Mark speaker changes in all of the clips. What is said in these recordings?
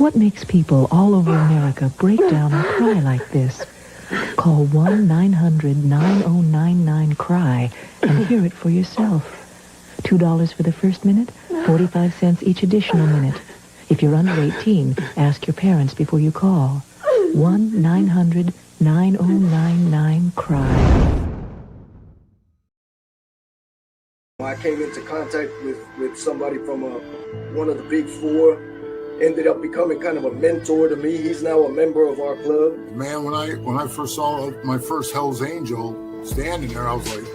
Speaker 1: What makes people all over America break down and cry like this? Call 1-900-9099-CRY and hear it for yourself. $2 for the first minute, 45 cents each additional minute. If you're under 18, ask your parents before you call. 1-900-9099-CRY.
Speaker 2: I came into contact with somebody from one of the big four, ended up becoming kind of a mentor to me. He's now a member of our club.
Speaker 3: Man, when I first saw my first Hell's Angel standing there, I was like,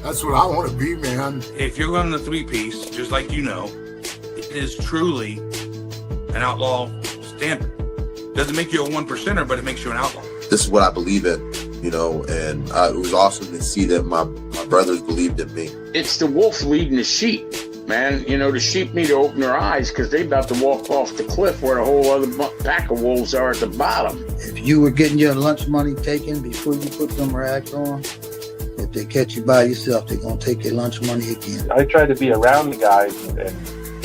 Speaker 3: that's what I want to be, man.
Speaker 4: If you're running a three-piece, just like you know, it is truly an outlaw standard. Doesn't make you a one percenter, but it makes you an outlaw.
Speaker 5: This is what I believe in, you know, and it was awesome to see that my brothers believed in me.
Speaker 6: It's the wolf leading the sheep, man. You know, the sheep need to open their eyes because they're about to walk off the cliff where a whole other pack of wolves are at the bottom.
Speaker 7: If you were getting your lunch money taken before you put them rags on, if they catch you by yourself, they're going to take your lunch money again.
Speaker 8: I try to be around the guys and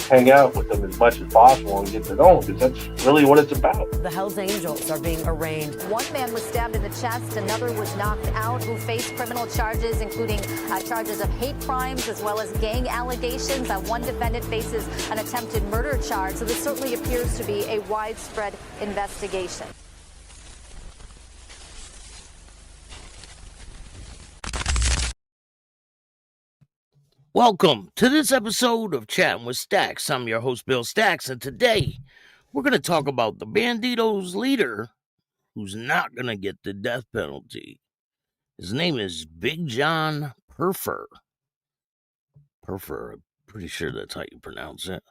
Speaker 8: hang out with them as much as possible and get to know them, because that's really what it's about.
Speaker 9: The Hells Angels are being arraigned.
Speaker 10: One man was stabbed in the chest, another was knocked out, who faced criminal charges, including charges of hate crimes as well as gang allegations. One defendant faces an attempted murder charge, so this certainly appears to be a widespread investigation.
Speaker 11: Welcome to this episode of Chatting with Stacks. I'm your host, Bill Stacks, and today we're going to talk about the Bandidos leader who's not going to get the death penalty. His name is Big John Pfeffer. Pfeffer, I'm pretty sure that's how you pronounce it.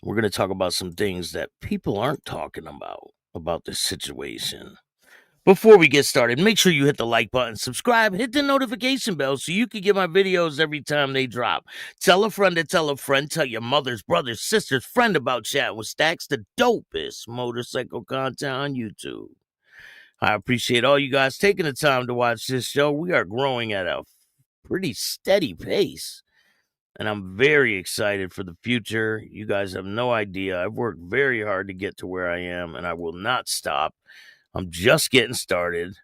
Speaker 11: We're going to talk about some things that people aren't talking about this situation. Before we get started, make sure you hit the like button, subscribe, hit the notification bell so you can get my videos every time they drop. Tell a friend to tell a friend, tell your mother's, brother's, sister's friend about Chatting with Stacks, the dopest motorcycle content on YouTube. I appreciate all you guys taking the time to watch this show. We are growing at a pretty steady pace, and I'm very excited for the future. You guys have no idea. I've worked very hard to get to where I am, and I will not stop. I'm just getting started,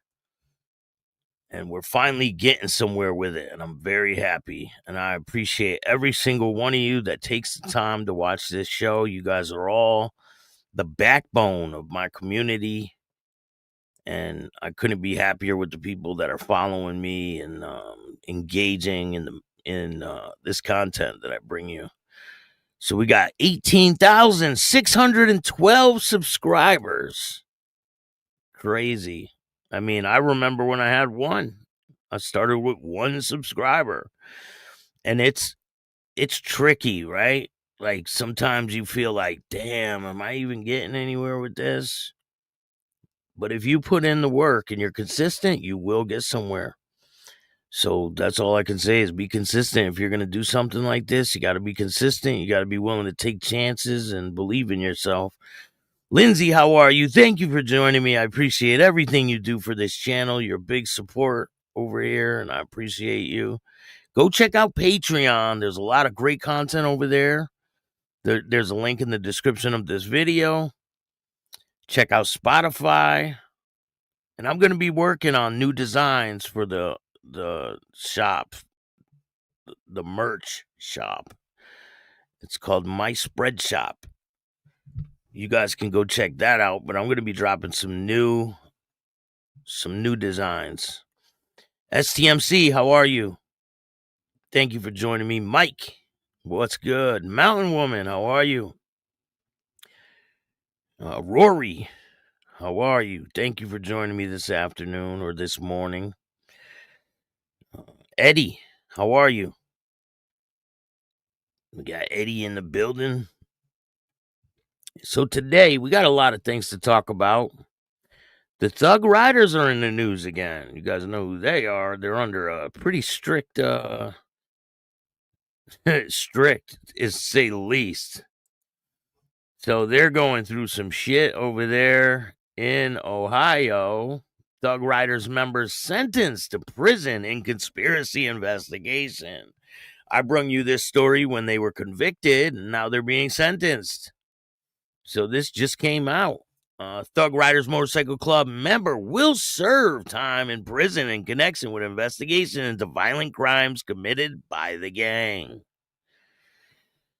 Speaker 11: and we're finally getting somewhere with it, and I'm very happy, and I appreciate every single one of you that takes the time to watch this show. You guys are all the backbone of my community, and I couldn't be happier with the people that are following me and engaging in this content that I bring you. So we got 18,612 subscribers. Crazy. I mean, I remember when I had one. I started with one subscriber, and it's tricky, right? Like sometimes you feel like, damn, am I even getting anywhere with this? But if you put in the work and you're consistent, you will get somewhere. So that's all I can say is be consistent. If you're going to do something like this, you got to be consistent. You got to be willing to take chances and believe in yourself. Lindsay, how are you? Thank you for joining me. I appreciate everything you do for this channel. Your big support over here, and I appreciate you. Go check out Patreon. There's a lot of great content over there. There's a link in the description of this video. Check out Spotify. And I'm going to be working on new designs for the shop, the merch shop. It's called My Spread Shop. You guys can go check that out, but I'm going to be dropping some new designs. STMC, how are you? Thank you for joining me. Mike, what's good? Mountain Woman, how are you? Rory, how are you? Thank you for joining me this afternoon or this morning. Eddie, how are you? We got Eddie in the building. So today, we got a lot of things to talk about. The Thug Riders are in the news again. You guys know who they are. They're under a pretty strict, strict is to say the least. So they're going through some shit over there in Ohio. Thug Riders members sentenced to prison in conspiracy investigation. I brung you this story when they were convicted, and now they're being sentenced. So this just came out. Thug Riders Motorcycle Club member will serve time in prison in connection with investigation into violent crimes committed by the gang.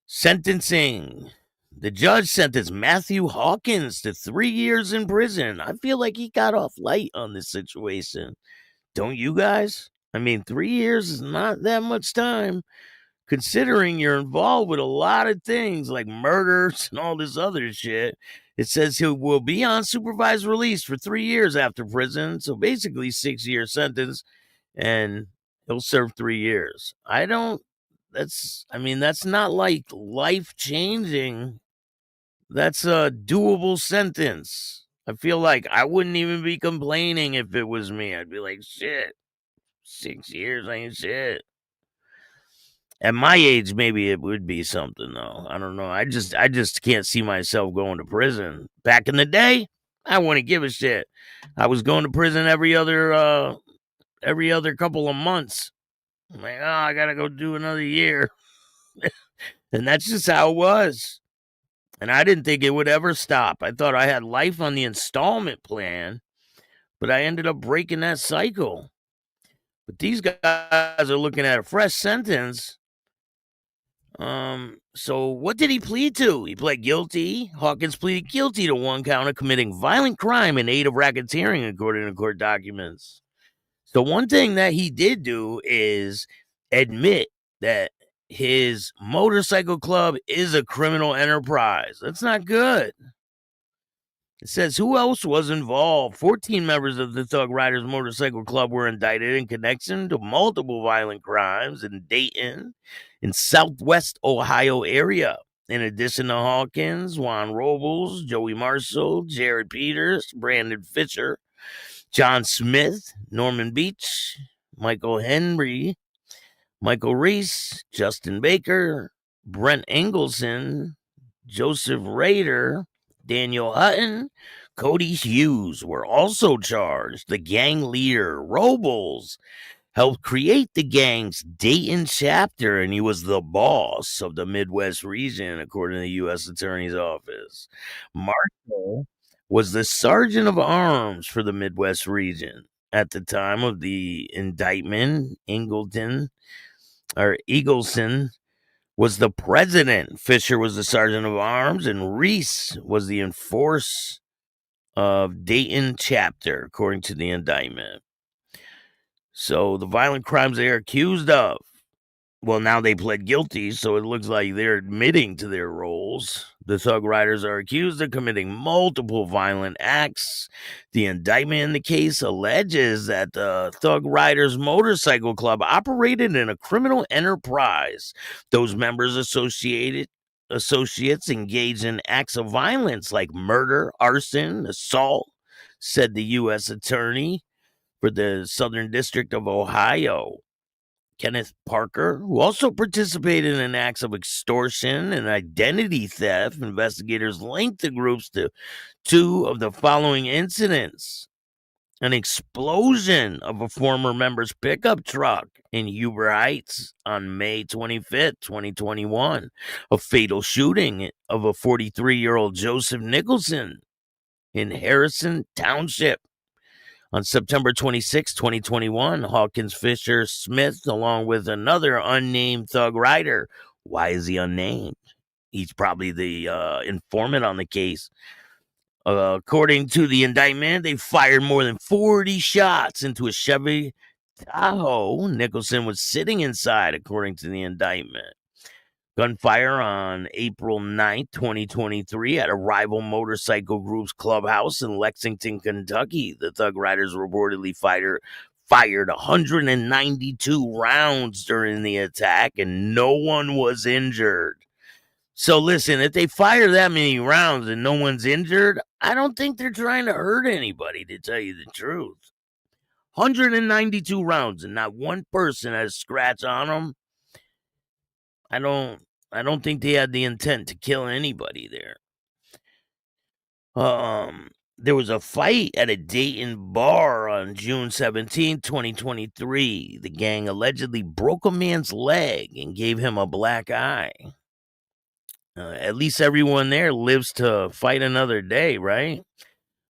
Speaker 11: Sentencing. The judge sentenced Matthew Hawkins to 3 years in prison. I feel like he got off light on this situation. Don't you guys? I mean, 3 years is not that much time, considering you're involved with a lot of things like murders and all this other shit. It says he will be on supervised release for 3 years after prison. So basically 6-year sentence, and he'll serve 3 years. That's not like life changing. That's a doable sentence. I feel like I wouldn't even be complaining if it was me. I'd be like, shit, 6 years ain't shit. At my age, maybe it would be something, though. I don't know. I just can't see myself going to prison. Back in the day, I wouldn't give a shit. I was going to prison every other couple of months. I'm like, oh, I gotta go do another year. And that's just how it was. And I didn't think it would ever stop. I thought I had life on the installment plan, but I ended up breaking that cycle. But these guys are looking at a fresh sentence. So what did he plead to? He pled guilty. Hawkins pleaded guilty to 1 count of committing violent crime in aid of racketeering, according to court documents. So one thing that he did do is admit that his motorcycle club is a criminal enterprise. That's not good. It says, who else was involved? 14 members of the Thug Riders Motorcycle Club were indicted in connection to multiple violent crimes in Dayton, in Southwest Ohio area. In addition to Hawkins, Juan Robles, Joey Marshall, Jared Peters, Brandon Fisher, John Smith, Norman Beach, Michael Henry, Michael Reese, Justin Baker, Brent Engelson, Joseph Rader, Daniel Hutton, Cody Hughes were also charged. The gang leader, Robles, helped create the gang's Dayton chapter, and he was the boss of the Midwest region, according to the U.S. Attorney's Office. Marshall was the sergeant of arms for the Midwest region. At the time of the indictment, Eagleson was the president. Fisher was the sergeant of arms, and Reese was the enforcer of Dayton chapter, according to the indictment. So the violent crimes they are accused of, well, now they pled guilty, so it looks like they're admitting to their roles. The Thug Riders are accused of committing multiple violent acts. The indictment in the case alleges that the Thug Riders Motorcycle Club operated in a criminal enterprise. Those members associates engaged in acts of violence like murder, arson, assault, said the U.S. Attorney for the Southern District of Ohio, Kenneth Parker, who also participated in acts of extortion and identity theft. Investigators linked the groups to 2 of the following incidents: an explosion of a former member's pickup truck in Huber Heights on May 25th, 2021, a fatal shooting of a 43-year-old Joseph Nicholson in Harrison Township. On September 26, 2021, Hawkins, Fisher, Smith, along with another unnamed Thug Rider. Why is he unnamed? He's probably the informant on the case. According to the indictment, they fired more than 40 shots into a Chevy Tahoe Nicholson was sitting inside, according to the indictment. Gunfire on April 9th, 2023 at a rival motorcycle group's clubhouse in Lexington, Kentucky. The Thug Riders reportedly fired 192 rounds during the attack, and no one was injured. So listen, if they fire that many rounds and no one's injured, I don't think they're trying to hurt anybody, to tell you the truth. 192 rounds and not one person has a scratch on them. I don't think they had the intent to kill anybody there. There was a fight at a Dayton bar on June 17, 2023. The gang allegedly broke a man's leg and gave him a black eye. At least everyone there lives to fight another day, right?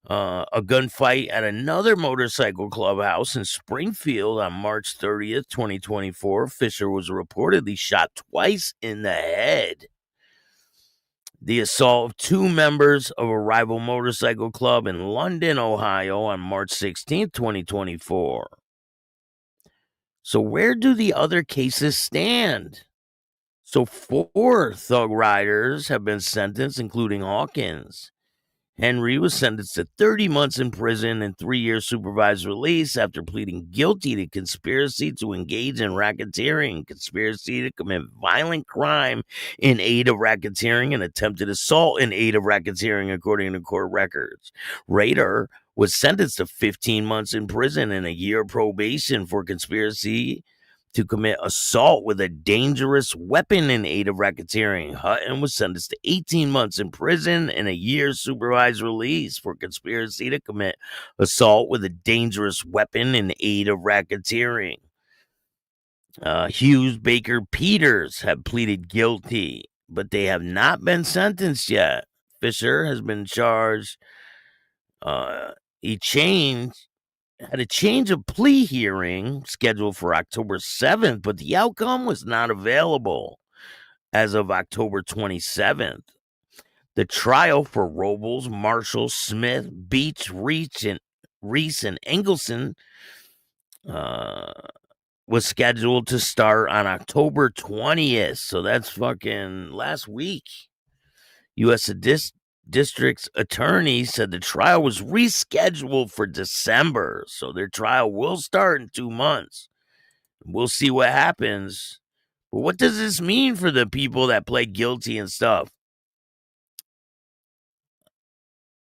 Speaker 11: A gunfight at another motorcycle clubhouse in Springfield on March 30th, 2024. Fisher was reportedly shot twice in the head. The assault of two members of a rival motorcycle club in London, Ohio on March 16th, 2024. So where do the other cases stand? So 4 thug riders have been sentenced, including Hawkins. Henry was sentenced to 30 months in prison and 3 years supervised release after pleading guilty to conspiracy to engage in racketeering, conspiracy to commit violent crime in aid of racketeering, and attempted assault in aid of racketeering, according to court records. Rader was sentenced to 15 months in prison and a year probation for conspiracy to commit assault with a dangerous weapon in aid of racketeering. Hutton was sentenced to 18 months in prison and a year's supervised release for conspiracy to commit assault with a dangerous weapon in aid of racketeering. Hughes, Baker, Peters have pleaded guilty, but they have not been sentenced yet. Fisher has been charged. Had a change of plea hearing scheduled for October 7th, but the outcome was not available as of October 27th. The trial for Robles, Marshall, Smith, Beach, Reese, and Engelson was scheduled to start on October 20th. So that's fucking last week. U.S. District's attorney said the trial was rescheduled for December, so their trial will start in 2 months. We'll see what happens. But what does this mean for the people that play guilty and stuff?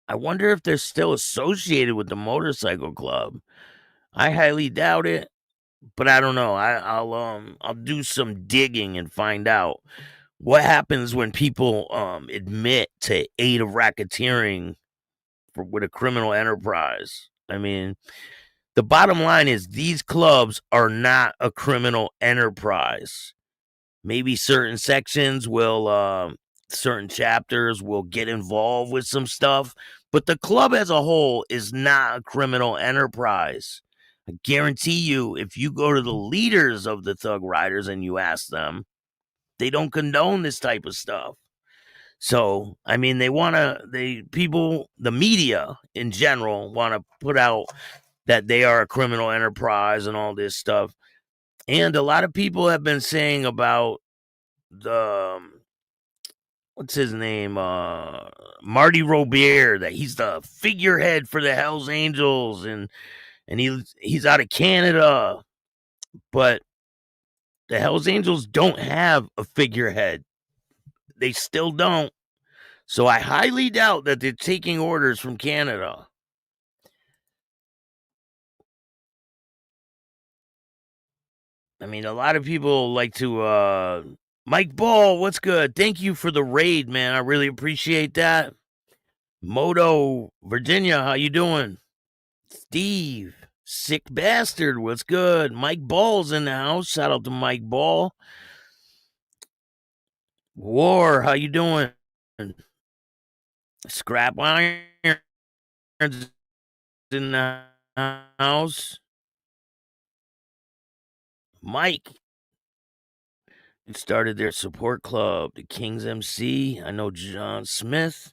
Speaker 11: I wonder if they're still associated with the motorcycle club. I highly doubt it, but I don't know. I'll do some digging and find out what happens when people admit to aid of racketeering with a criminal enterprise. I mean, the bottom line is these clubs are not a criminal enterprise. Maybe certain sections will, certain chapters will get involved with some stuff, but the club as a whole is not a criminal enterprise. I guarantee you, if you go to the leaders of the Thug Riders and you ask them, they don't condone this type of stuff. So, I mean, the media in general want to put out that they are a criminal enterprise and all this stuff. And a lot of people have been saying about the, what's his name? Marty Robert, that he's the figurehead for the Hells Angels and he's out of Canada. But the Hells Angels don't have a figurehead. They still don't. So I highly doubt that they're taking orders from Canada. I mean, a lot of people like to, Mike Ball, what's good? Thank you for the raid, man. I really appreciate that. Moto, Virginia, how you doing? Steve, sick bastard, what's good? Mike Ball's in the house. Shout out to Mike Ball. War, how you doing? Scrap Irons in the house. Mike started their support club, the King's MC. I know John Smith.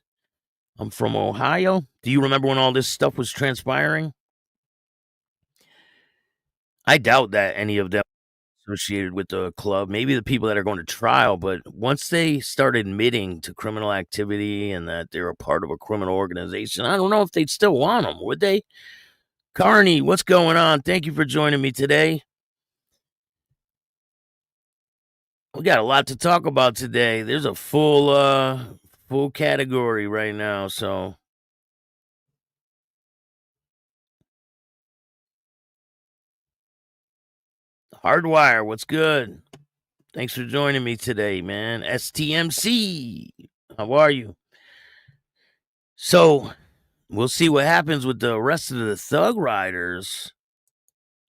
Speaker 11: I'm from Ohio. Do you remember when all this stuff was transpiring? I doubt that any of them associated with the club. Maybe the people that are going to trial, but once they start admitting to criminal activity and that they're a part of a criminal organization, I don't know if they'd still want them, would they? Carney, what's going on? Thank you for joining me today. We got a lot to talk about today. There's a full category right now, so Hardwire, what's good? Thanks for joining me today, man. STMC, how are you? So, we'll see what happens with the rest of the Thug Riders.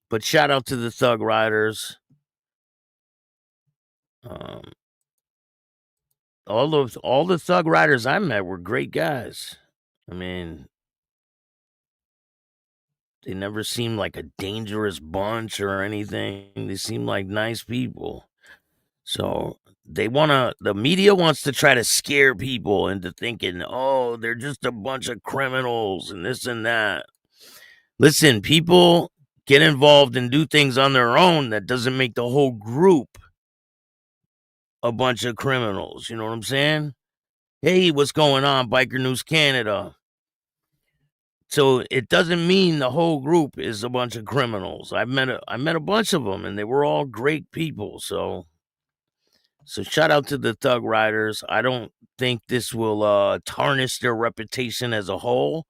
Speaker 11: But shout out to the Thug Riders. all the thug riders I met were great guys. I mean, they never seemed like a dangerous bunch or anything. They seemed like nice people. So the media wants to try to scare people into thinking, oh, they're just a bunch of criminals and this and that. Listen, people get involved and do things on their own. That doesn't make the whole group a bunch of criminals. You know what I'm saying? Hey, what's going on, Biker News Canada? So it doesn't mean the whole group is a bunch of criminals. I met a bunch of them, and they were all great people. So shout out to the Thug Riders. I don't think this will tarnish their reputation as a whole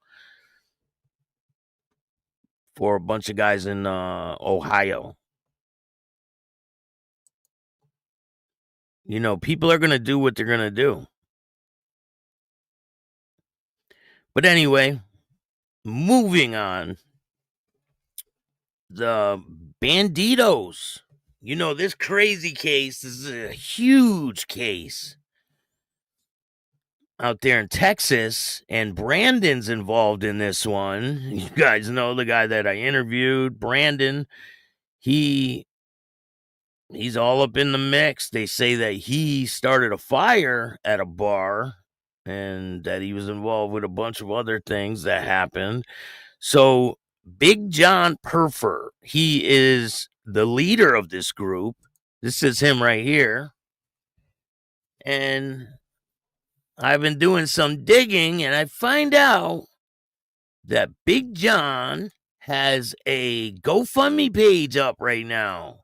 Speaker 11: for a bunch of guys in Ohio. You know, people are going to do what they're going to do. But anyway, moving on. The Bandidos. You know, this crazy case, this is a huge case out there in Texas, and Brandon's involved in this one. You guys know the guy that I interviewed, Brandon. He's all up in the mix. They say that he started a fire at a bar and that he was involved with a bunch of other things that happened. So Big John Pfeffer, he is the leader of this group. This is him right here. And I've been doing some digging, and I find out that Big John has a GoFundMe page up right now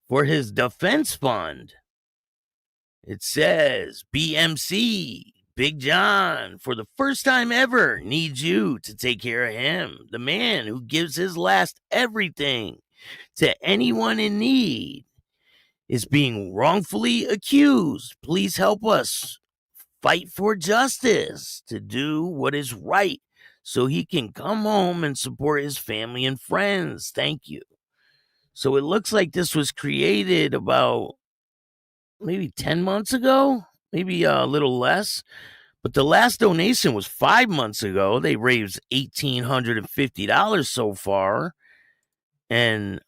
Speaker 11: for his defense fund. It says, BMC, Big John, for the first time ever, needs you to take care of him. The man who gives his last everything to anyone in need is being wrongfully accused. Please help us fight for justice to do what is right so he can come home and support his family and friends. Thank you. So it looks like this was created about maybe 10 months ago, maybe a little less. But the last donation was 5 months ago. They raised $1,850 so far. And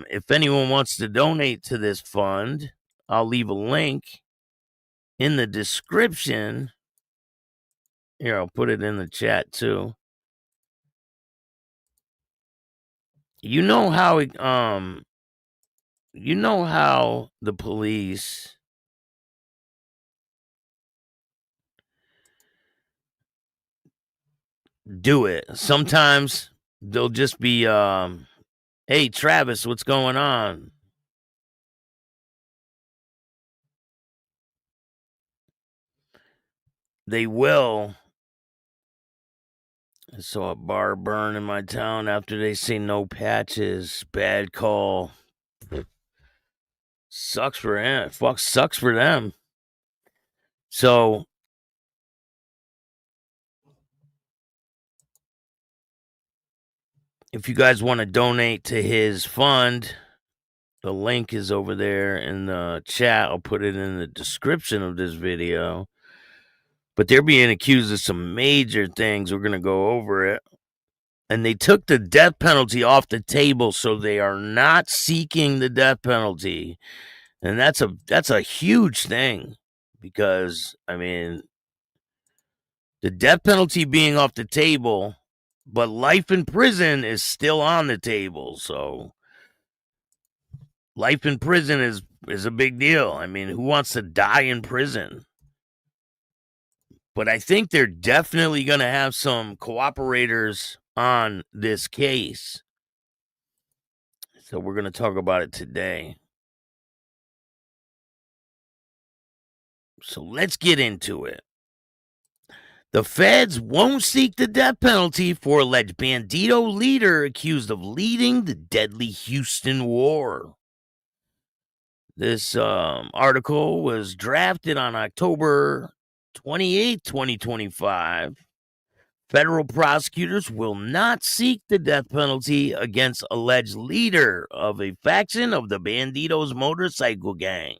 Speaker 11: if anyone wants to donate to this fund, I'll leave a link in the description. Here, I'll put it in the chat too. You know how the police do it. Sometimes they'll just be hey Travis, what's going on? They will. I saw a bar burn in my town after they say no patches. Bad call. Sucks for him. Fuck, sucks for them. So if you guys want to donate to his fund, the link is over there in the chat. I'll put it in the description of this video. But they're being accused of some major things. We're going to go over it. And they took the death penalty off the table, so they are not seeking the death penalty. And that's a huge thing, because, I mean, the death penalty being off the table, but life in prison is still on the table. So life in prison is a big deal. I mean, who wants to die in prison? But I think they're definitely going to have some cooperators on this case. So we're going to talk about it today. So let's get into it. The feds won't seek the death penalty for alleged Bandido leader accused of leading the deadly Houston war. This article was drafted on October 28, 2025. Federal prosecutors will not seek the death penalty against alleged leader of a faction of the Bandidos Motorcycle Gang,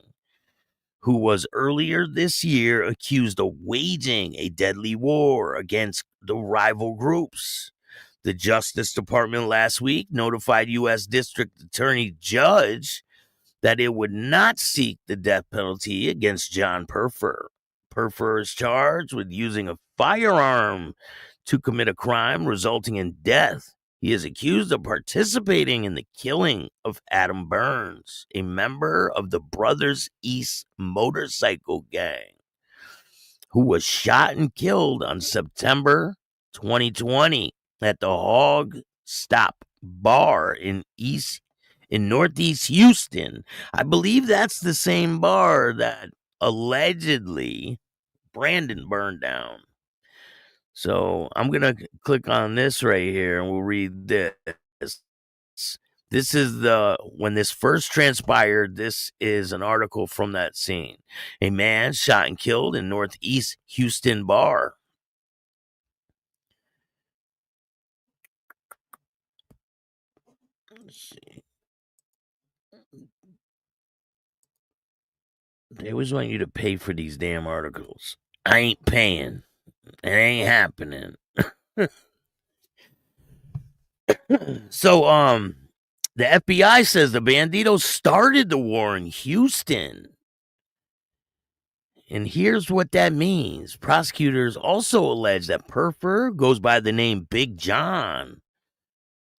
Speaker 11: who was earlier this year accused of waging a deadly war against the rival groups. The Justice Department last week notified U.S. District Attorney Judge that it would not seek the death penalty against John Pfeffer. Pfeffer is charged with using a firearm to commit a crime resulting in death. He is accused of participating in the killing of Adam Burns, a member of the Brothers East motorcycle gang, who was shot and killed on September 2020 at the Hawg Stop bar in Northeast Houston. I believe that's the same bar that allegedly Brandon burned down. So I'm going to click on this right here and we'll read this. This is when this first transpired, this is an article from that scene. A man shot and killed in Northeast Houston bar. Let's see. They always want you to pay for these damn articles. I ain't paying. It ain't happening. So, the FBI says the Bandidos started the war in Houston. And here's what that means. Prosecutors also allege that Pfeffer goes by the name Big John,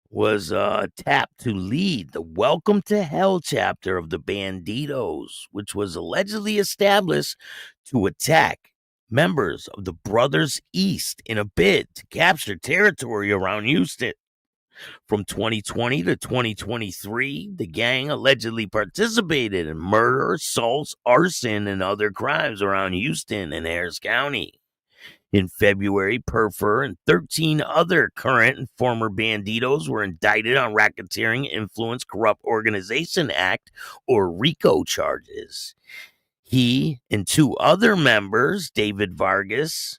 Speaker 11: was tapped to lead the Welcome to Hell chapter of the Bandidos, which was allegedly established to attack members of the Brothers East in a bid to capture territory around Houston. From 2020 to 2023, the gang allegedly participated in murder, assaults, arson, and other crimes around Houston and Harris County. In February, Pfeffer and 13 other current and former Bandidos were indicted on Racketeering Influence Corrupt Organization Act, or RICO, charges. He and two other members, David Vargas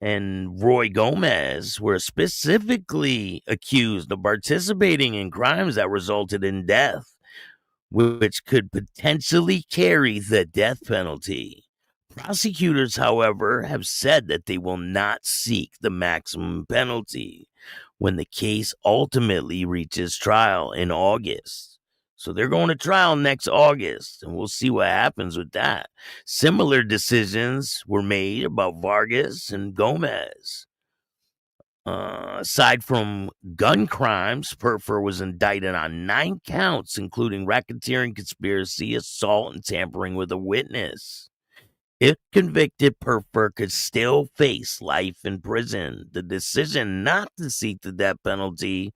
Speaker 11: and Roy Gomez, were specifically accused of participating in crimes that resulted in death, which could potentially carry the death penalty. Prosecutors, however, have said that they will not seek the maximum penalty when the case ultimately reaches trial in August. So they're going to trial next August, and we'll see what happens with that. Similar decisions were made about Vargas and Gomez. Aside from gun crimes, Pfeffer was indicted on 9 counts, including racketeering, conspiracy, assault, and tampering with a witness. If convicted, Pfeffer could still face life in prison. The decision not to seek the death penalty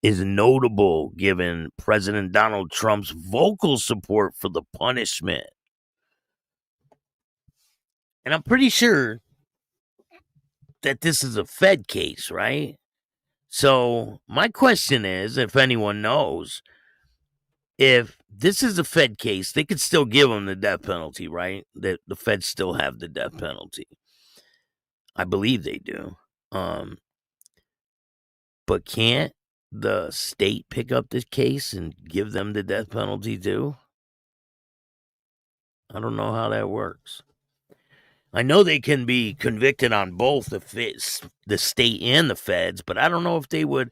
Speaker 11: is notable given President Donald Trump's vocal support for the punishment. And I'm pretty sure that this is a Fed case, right? So my question is, if anyone knows, if this is a Fed case, they could still give them the death penalty, right? The Feds still have the death penalty. I believe they do. But can't the state pick up this case and give them the death penalty too? I don't know how that works. I know they can be convicted on both the state and the feds, but I don't know if they would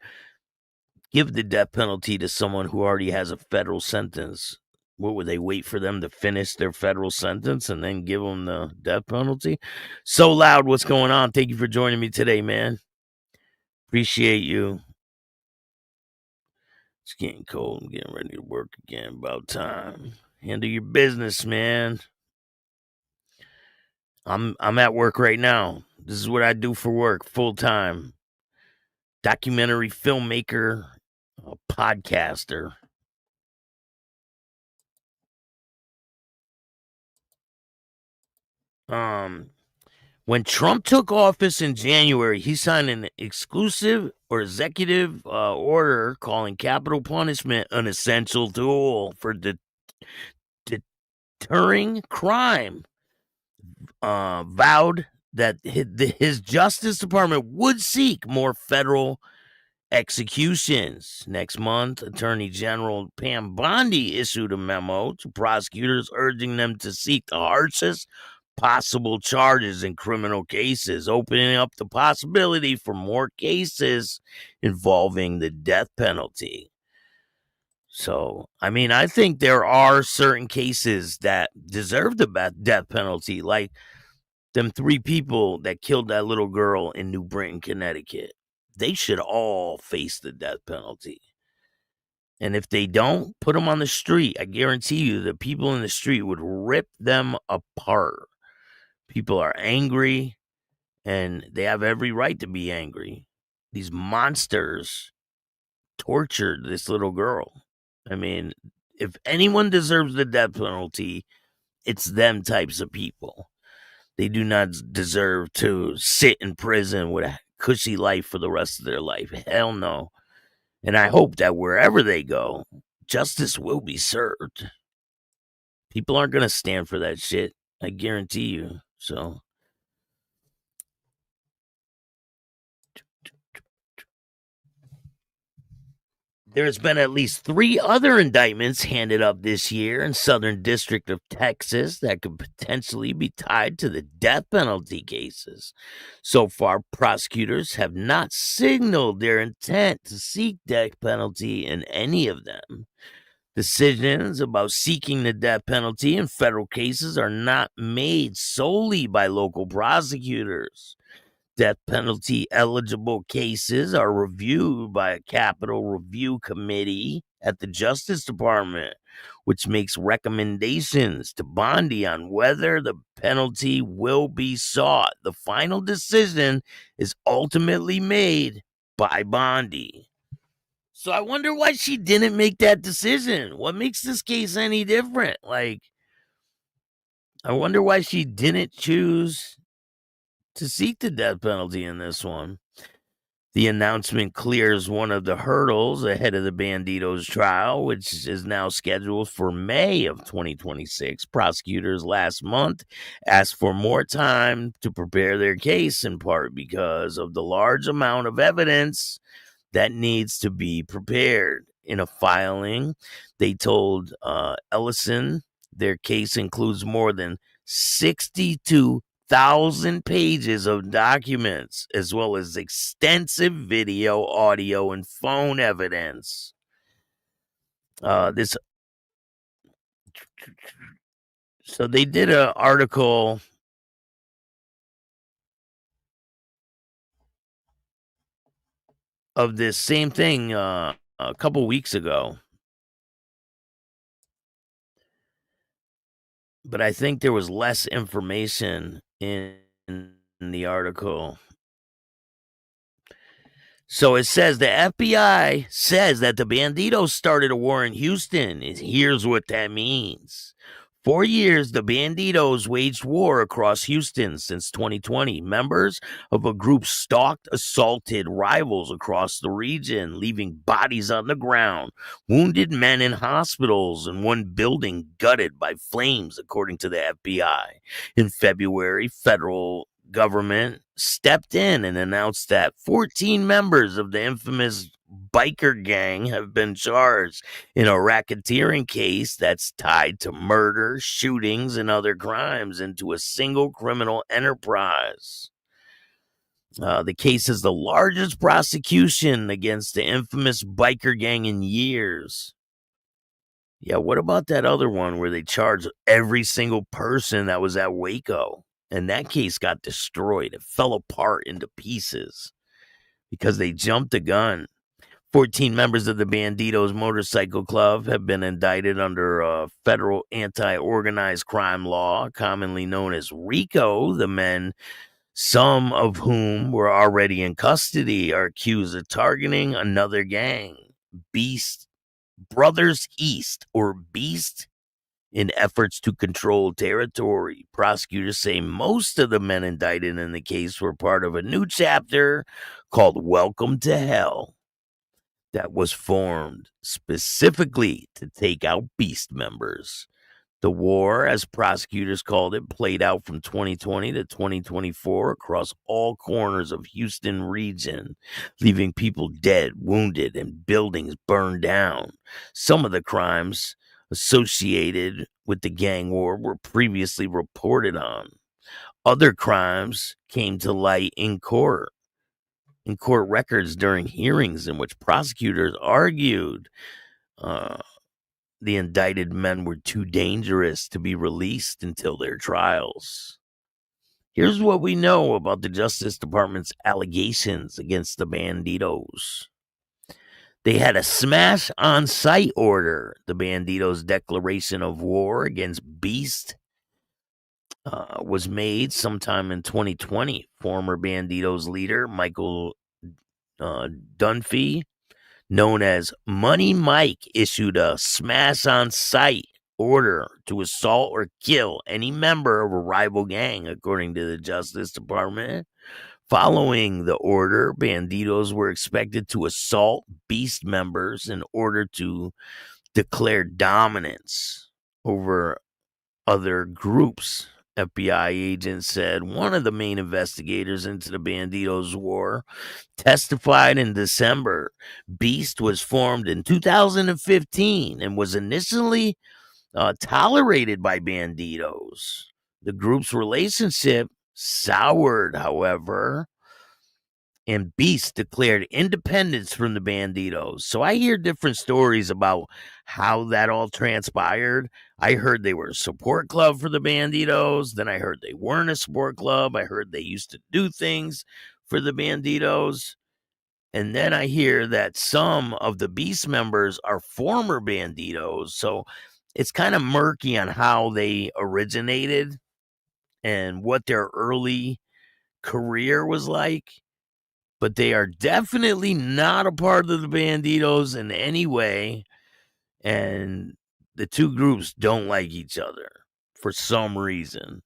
Speaker 11: give the death penalty to someone who already has a federal sentence. What would they wait for them to finish their federal sentence and then give them the death penalty? So Loud, what's going on? Thank you for joining me today, man. Appreciate you. It's getting cold. I'm getting ready to work again. About time. Handle your business, man. I'm at work right now. This is what I do for work, full time. Documentary filmmaker, a podcaster. When Trump took office in January, he signed an exclusive or executive order calling capital punishment an essential tool for deterring crime. Vowed that his Justice Department would seek more federal executions. Next month, Attorney General Pam Bondi issued a memo to prosecutors urging them to seek the harshest possible charges in criminal cases, opening up the possibility for more cases involving the death penalty. So, I mean, I think there are certain cases that deserve the death penalty, like them 3 people that killed that little girl in New Britain, Connecticut. They should all face the death penalty. And if they don't, put them on the street. I guarantee you the people in the street would rip them apart. People are angry, and they have every right to be angry. These monsters tortured this little girl. I mean, if anyone deserves the death penalty, it's them types of people. They do not deserve to sit in prison with a cushy life for the rest of their life. Hell no. And I hope that wherever they go, justice will be served. People aren't going to stand for that shit. I guarantee you. So, there's been at least 3 other indictments handed up this year in Southern District of Texas that could potentially be tied to the death penalty cases. So far, prosecutors have not signaled their intent to seek death penalty in any of them. Decisions about seeking the death penalty in federal cases are not made solely by local prosecutors. Death penalty eligible cases are reviewed by a capital review committee at the Justice Department, which makes recommendations to Bondi on whether the penalty will be sought. The final decision is ultimately made by Bondi. So I wonder why she didn't make that decision. What makes this case any different? Like, I wonder why she didn't choose to seek the death penalty in this one. The announcement clears one of the hurdles ahead of the Bandidos trial, which is now scheduled for May of 2026. Prosecutors last month asked for more time to prepare their case, in part because of the large amount of evidence that needs to be prepared. In a filing, they told Ellison their case includes more than 62,000 pages of documents, as well as extensive video, audio, and phone evidence. So they did an article of this same thing a couple weeks ago. But I think there was less information in the article. So it says the FBI says that the Bandidos started a war in Houston. Here's what that means. For years, the Bandidos waged war across Houston since 2020. Members of a group stalked, assaulted rivals across the region, leaving bodies on the ground, wounded men in hospitals, and one building gutted by flames, according to the FBI. In February, federal government stepped in and announced that 14 members of the infamous biker gang have been charged in a racketeering case that's tied to murder, shootings, and other crimes into a single criminal enterprise. The case is the largest prosecution against the infamous biker gang in years. Yeah, what about that other one where they charged every single person that was at Waco? And that case got destroyed. It fell apart into pieces because they jumped the gun. 14 members of the Bandidos Motorcycle Club have been indicted under a federal anti-organized crime law, commonly known as RICO. The men, some of whom were already in custody, are accused of targeting another gang, Brothers East, or Beast, in efforts to control territory. Prosecutors say most of the men indicted in the case were part of a new chapter called Welcome to Hell that was formed specifically to take out Beast members. The war, as prosecutors called it, played out from 2020 to 2024 across all corners of Houston region, leaving people dead, wounded, and buildings burned down. Some of the crimes associated with the gang war were previously reported on. Other crimes came to light in court records during hearings in which prosecutors argued the indicted men were too dangerous to be released until their trials. Here's what we know about the Justice Department's allegations against the Bandidos. They had a smash on sight order. The Bandidos' declaration of war against Beast was made sometime in 2020. Former Bandidos leader Michael Dunphy, known as Money Mike, issued a smash on sight order to assault or kill any member of a rival gang, according to the Justice Department. Following the order, Bandidos were expected to assault Beast members in order to declare dominance over other groups. FBI agents said one of the main investigators into the Bandidos war testified in December. Beast was formed in 2015 and was initially tolerated by Bandidos. The group's relationship soured, however, and Beast declared independence from the Bandidos. So I hear different stories about how that all transpired. I heard they were a support club for the Bandidos. Then I heard they weren't a support club. I heard they used to do things for the Bandidos. And then I hear that some of the Beast members are former Bandidos. So it's kind of murky on how they originated and what their early career was like. But they are definitely not a part of the Bandidos in any way. And the two groups don't like each other for some reason.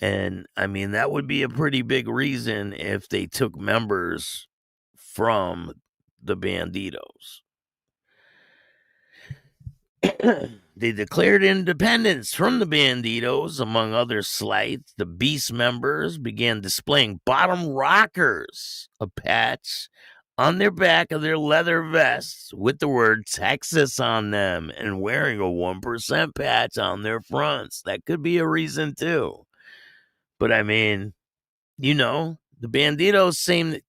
Speaker 11: And I mean, that would be a pretty big reason if they took members from the Bandidos. They declared independence from the Bandidos. Among other slights, the Beast members began displaying bottom rockers, a patch on their back of their leather vests with the word Texas on them, and wearing a 1% patch on their fronts. That could be a reason too. But I mean, you know, the Bandidos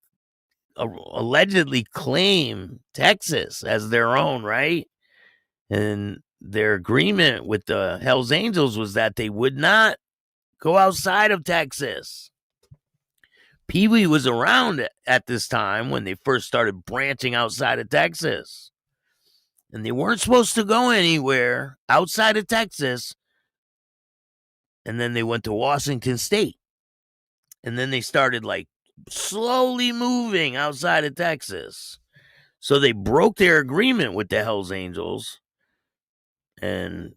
Speaker 11: allegedly claim Texas as their own, right? And their agreement with the Hells Angels was that they would not go outside of Texas. Pee Wee was around at this time when they first started branching outside of Texas. And they weren't supposed to go anywhere outside of Texas. And then they went to Washington State. And then they started like slowly moving outside of Texas. So they broke their agreement with the Hells Angels. And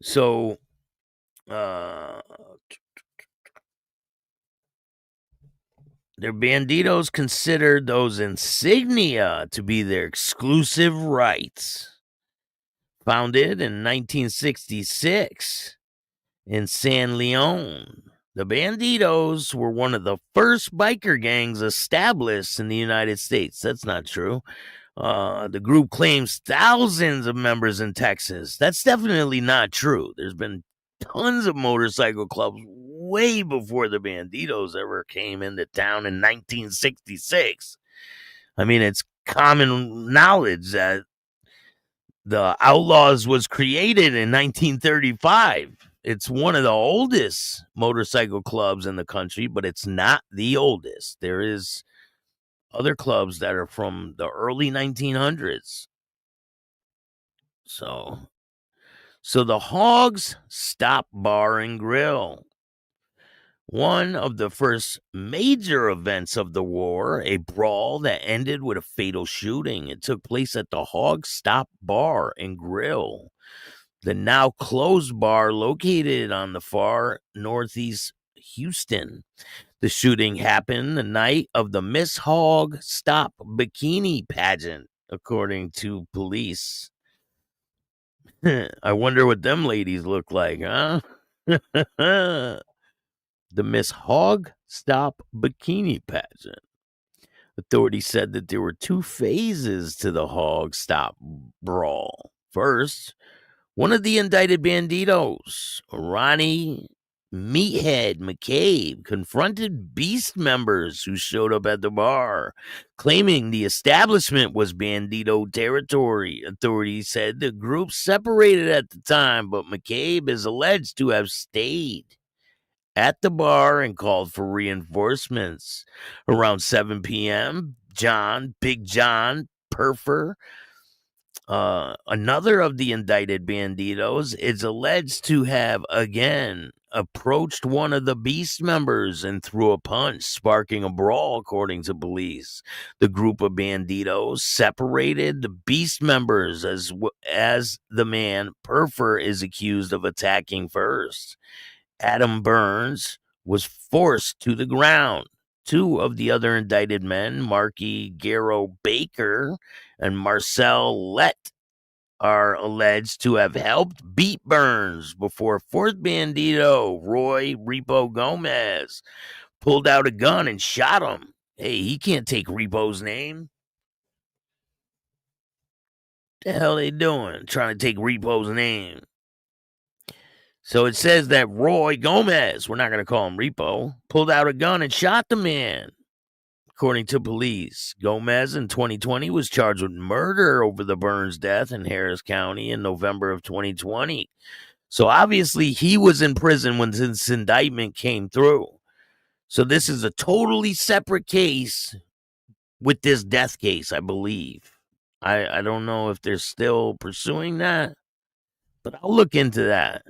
Speaker 11: so their Bandidos considered those insignia to be their exclusive rights. Founded in 1966 in San Leon, the Bandidos were one of the first biker gangs established in the United States. That's not true. The group claims thousands of members in Texas. That's definitely not true. There's been tons of motorcycle clubs way before the Bandidos ever came into town in 1966. I mean, it's common knowledge that the Outlaws was created in 1935. It's one of the oldest motorcycle clubs in the country, but it's not the oldest. There is other clubs that are from the early 1900s. So the Hawg Stop Bar and Grill. One of the first major events of the war, a brawl that ended with a fatal shooting. It took place at the Hawg Stop Bar and Grill, the now closed bar located on the far northeast Houston. The shooting happened the night of the Miss Hawg Stop bikini pageant, according to police. I wonder what them ladies look like, huh? The Miss Hawg Stop bikini pageant. Authorities said that there were two phases to the Hawg Stop brawl. First, one of the indicted bandidos, Ronnie Meathead McCabe, confronted Beast members who showed up at the bar, claiming the establishment was Bandido territory. Authorities said the group separated at the time, but McCabe is alleged to have stayed at the bar and called for reinforcements. Around 7 p.m., Big John Pfeffer, another of the indicted bandidos, is alleged to have again approached one of the Beast members and threw a punch, sparking a brawl, according to police. The group of bandidos separated the Beast members as the man Pfeffer is accused of attacking first. Adam Burns was forced to the ground. Two of the other indicted men, Marky Garrow Baker and Marcel Lett, are alleged to have helped beat Burns before fourth bandito, Roy Repo Gomez, pulled out a gun and shot him. Hey, he can't take Repo's name. The hell they doing? Trying to take Repo's name. So it says that Roy Gomez, we're not going to call him Repo, pulled out a gun and shot the man. According to police, Gomez in 2020 was charged with murder over the Burns death in Harris County in November of 2020. So obviously he was in prison when this indictment came through. So this is a totally separate case with this death case, I believe. I don't know if they're still pursuing that, but I'll look into that.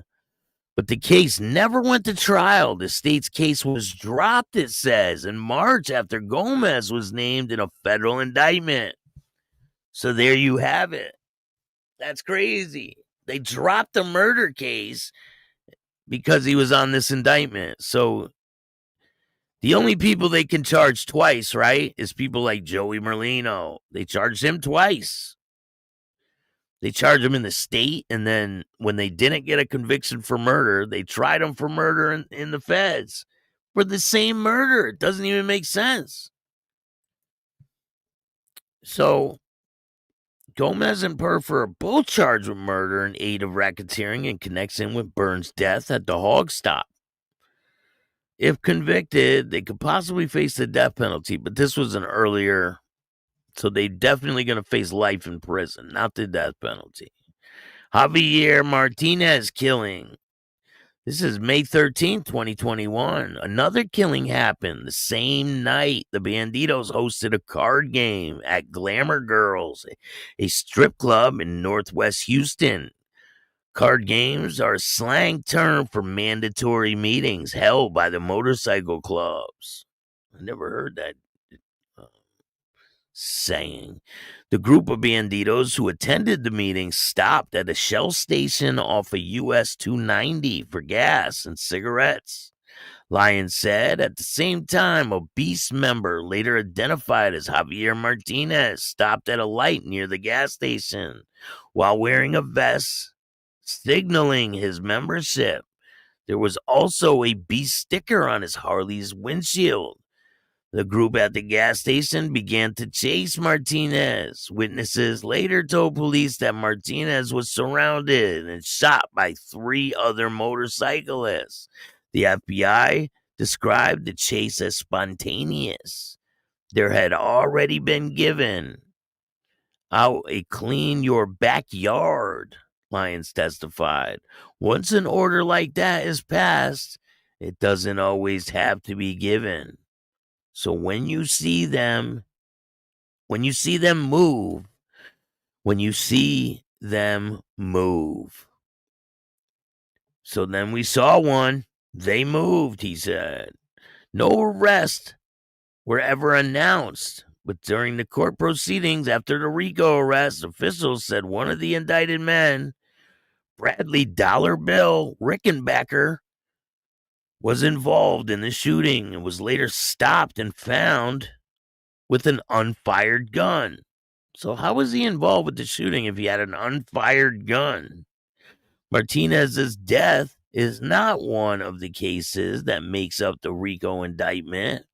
Speaker 11: But the case never went to trial. The state's case was dropped, it says, in March after Gomez was named in a federal indictment. So there you have it. That's crazy. They dropped the murder case because he was on this indictment. So the only people they can charge twice, right, is people like Joey Merlino. They charged him twice. They charged him in the state, and then when they didn't get a conviction for murder, they tried him for murder in the feds for the same murder. It doesn't even make sense. So Gomez and Pfeffer are both charged with murder and aid of racketeering in connection with Burns' death at the Hawg Stop. If convicted, they could possibly face the death penalty, but this was an earlier, so they're definitely going to face life in prison, not the death penalty. Javier Martinez killing. This is May 13th, 2021. Another killing happened the same night. The Bandidos hosted a card game at Glamour Girls, a strip club in Northwest Houston. Card games are a slang term for mandatory meetings held by the motorcycle clubs. I never heard that saying. The group of bandidos who attended the meeting stopped at a Shell station off of US 290 for gas and cigarettes. Lyons said at the same time, a Beast member, later identified as Javier Martinez, stopped at a light near the gas station while wearing a vest, signaling his membership. There was also a Beast sticker on his Harley's windshield. The group at the gas station began to chase Martinez. Witnesses later told police that Martinez was surrounded and shot by 3 other motorcyclists. The FBI described the chase as spontaneous. There had already been given out a clean your backyard, Lyons testified. Once an order like that is passed, it doesn't always have to be given. So when you see them move. So then we saw one. They moved, he said. No arrests were ever announced. But during the court proceedings after the RICO arrest, officials said one of the indicted men, Bradley Dollar Bill Rickenbacker, was involved in the shooting and was later stopped and found with an unfired gun. So how was he involved with the shooting if he had an unfired gun? Martinez's death is not one of the cases that makes up the RICO indictment.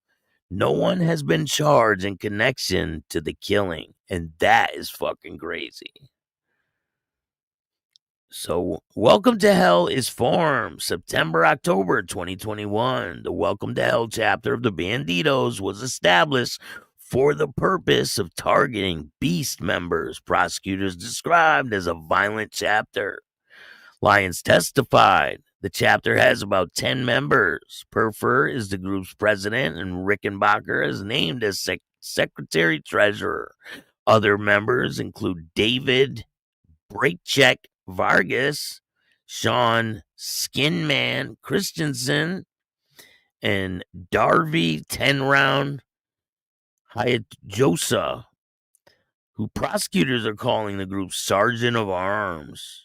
Speaker 11: No one has been charged in connection to the killing, and that is fucking crazy. So, Welcome to Hell is formed September-October 2021. The Welcome to Hell chapter of the Bandidos was established for the purpose of targeting beast members. Prosecutors described as a violent chapter. Lyons testified. The chapter has about 10 members. Pfeffer is the group's president, and Rickenbacker is named as secretary-treasurer. Other members include David Breakcheck Vargas, Sean Skinman Christensen, and Darby 10-Round Hyajosa, who prosecutors are calling the group Sergeant of Arms.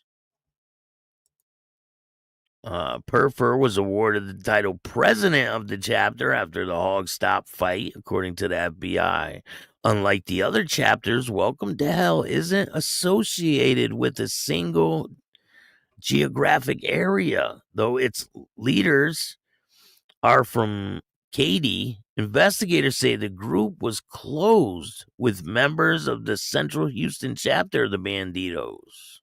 Speaker 11: Pfeffer was awarded the title president of the chapter after the Hawg Stop fight, according to the FBI. Unlike the other chapters, Welcome to Hell isn't associated with a single geographic area, though its leaders are from Katy. Investigators say the group was closed with members of the Central Houston chapter of the Bandidos.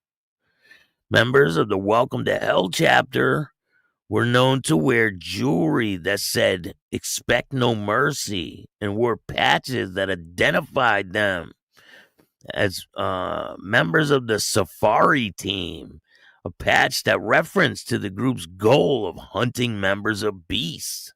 Speaker 11: Members of the Welcome to Hell chapter were known to wear jewelry that said "Expect No Mercy" and wore patches that identified them as members of the Safari team, a patch that referenced to the group's goal of hunting members of beasts.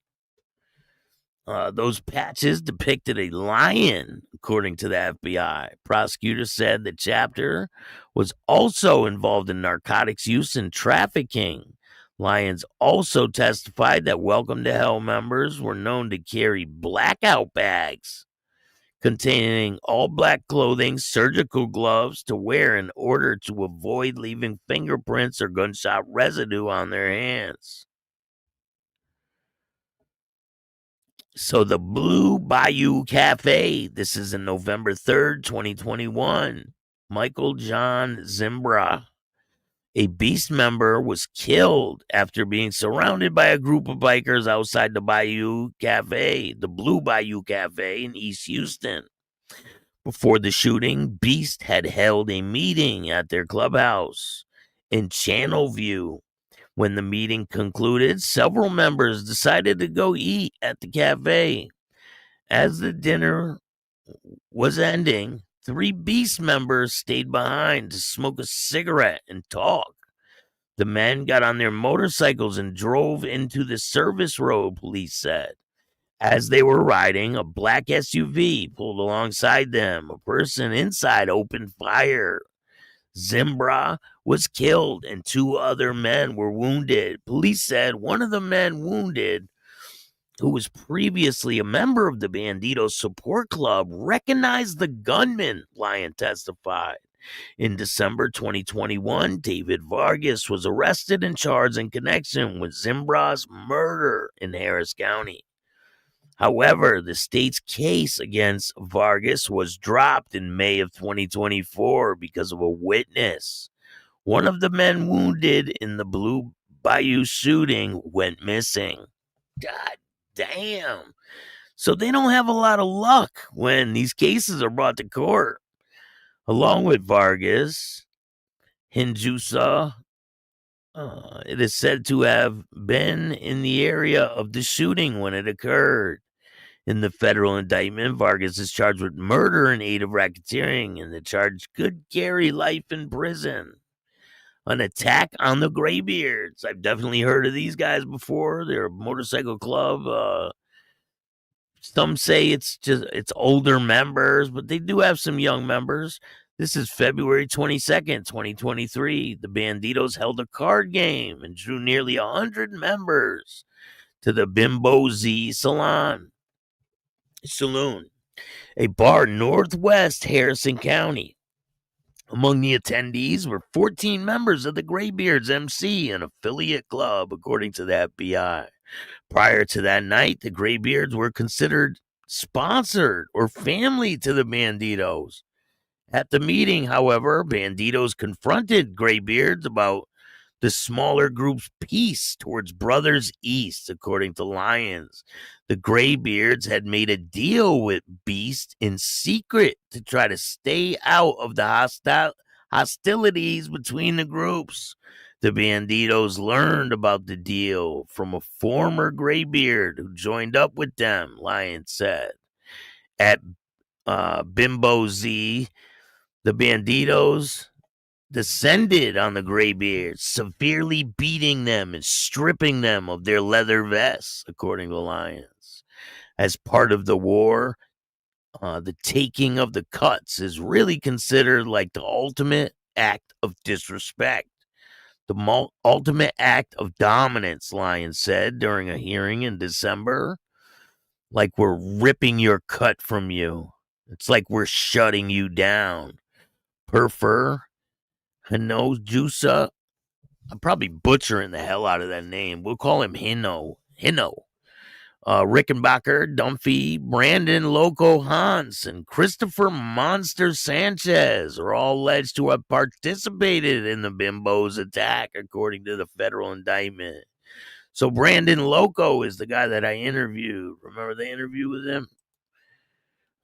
Speaker 11: Those patches depicted a lion, according to the FBI. Prosecutors said the chapter was also involved in narcotics use and trafficking. Lyons also testified that Welcome to Hell members were known to carry blackout bags containing all black clothing, surgical gloves to wear in order to avoid leaving fingerprints or gunshot residue on their hands. So the Blue Bayou Cafe, this is in November 3rd, 2021. Michael John Zimbra, a beast member, was killed after being surrounded by a group of bikers outside the Bayou Cafe, the Blue Bayou Cafe in East Houston. Before the shooting, Beast had held a meeting at their clubhouse in Channelview. When the meeting concluded, several members decided to go eat at the cafe. As the dinner was ending, 3 Beast members stayed behind to smoke a cigarette and talk. The men got on their motorcycles and drove into the service road, police said. As they were riding, a black SUV pulled alongside them. A person inside opened fire. Zimbra was killed and 2 other men were wounded. Police said one of the men wounded, who was previously a member of the Bandidos Support Club, recognized the gunman, Lyon testified. In December 2021, David Vargas was arrested and charged in connection with Zimbra's murder in Harris County. However, the state's case against Vargas was dropped in May of 2024 because of a witness. One of the men wounded in the Blue Bayou shooting went missing. God damn. So they don't have a lot of luck when these cases are brought to court. Along with Vargas, Hinjusa, it is said to have been in the area of the shooting when it occurred. In the federal indictment, Vargas is charged with murder and aid of racketeering, and the charge could carry life in prison. An attack on the Graybeards. I've definitely heard of these guys before. They're a motorcycle club. Some say it's older members, but they do have some young members. This is February 22nd, 2023. The Bandidos held a card game and drew nearly 100 members to the Bimbo Z Saloon, a bar northwest Harrison County. Among the attendees were 14 members of the Graybeards MC, an affiliate club, according to the FBI. Prior to that night, the Graybeards were considered sponsored or family to the Bandidos. At the meeting, however, Bandidos confronted Graybeards about the smaller group's peace towards Brothers East, according to Lyons. The Graybeards had made a deal with Beast in secret to try to stay out of the hostilities between the groups. The Bandidos learned about the deal from a former Graybeard who joined up with them, Lyons said. At Bimbo Z, the Bandidos descended on the Graybeards, severely beating them and stripping them of their leather vests, according to Lyons. As part of the war, the taking of the cuts is really considered like the ultimate act of disrespect. The ultimate act of dominance, Lyons said during a hearing in December. Like we're ripping your cut from you. It's like we're shutting you down. Pfeffer, Hinojusa, I'm probably butchering the hell out of that name. We'll call him Hino. Rickenbacker, Dunphy, Brandon Loco Hans, and Christopher Monster Sanchez are all alleged to have participated in the Bimbos attack, according to the federal indictment. So Brandon Loco is the guy that I interviewed. Remember the interview with him?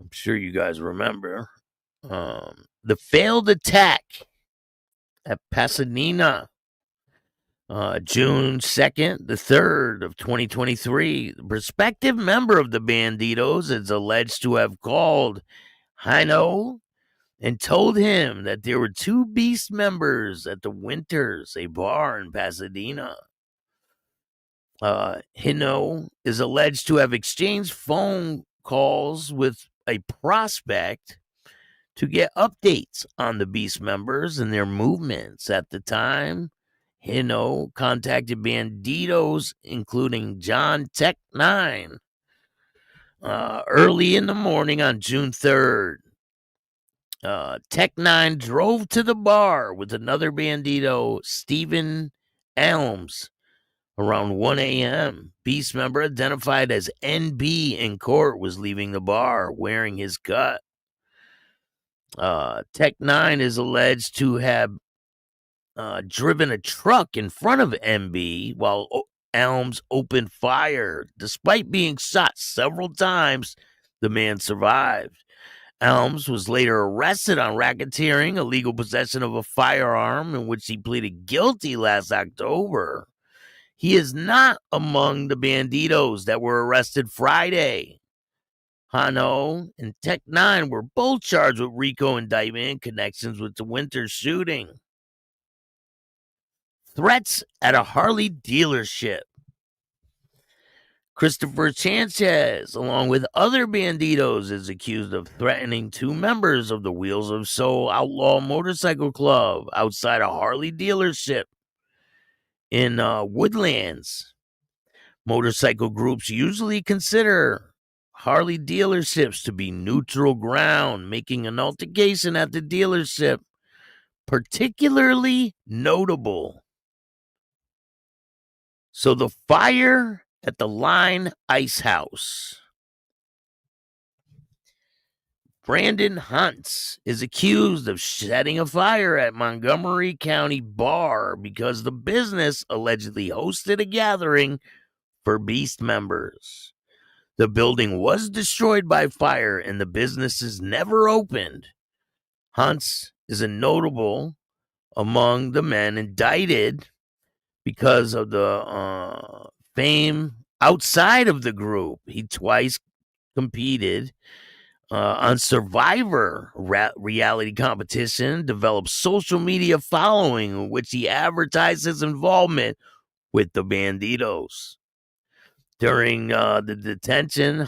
Speaker 11: I'm sure you guys remember. The failed attack at Pasadena, June 2nd, the 3rd of 2023. The prospective member of the Bandidos is alleged to have called Hino and told him that there were two Beast members at the Winters, a bar in Pasadena. Hino is alleged to have exchanged phone calls with a prospect to get updates on the Beast members and their movements. At the time, Hino contacted Bandidos, including John Tech 9, early in the morning on June 3rd. Tech 9 drove to the bar with another Bandito, Stephen Elms, around 1 a.m. Beast member identified as NB in court was leaving the bar wearing his cut. Tech 9 is alleged to have driven a truck in front of MB while Elms opened fire. Despite being shot several times, the man survived. Elms was later arrested on racketeering, illegal possession of a firearm, in which he pleaded guilty last October. He is not among the Bandidos that were arrested Friday. Hano and Tech 9 were both charged with RICO indictment in connections with the Winter shooting. Threats at a Harley dealership. Christopher Sanchez, along with other Bandidos, is accused of threatening two members of the Wheels of Soul Outlaw Motorcycle Club outside a Harley dealership in Woodlands. Motorcycle groups usually consider Harley dealerships to be neutral ground, making an altercation at the dealership particularly notable. So the fire at the Line Ice House. Brandon Huntz is accused of setting a fire at Montgomery County Bar because the business allegedly hosted a gathering for Beast members. The building was destroyed by fire and the business is never opened. Huntz is a notable among the men indicted because of the fame outside of the group. He twice competed on Survivor reality competition, developed social media following in which he advertised his involvement with the Bandidos. During the detention,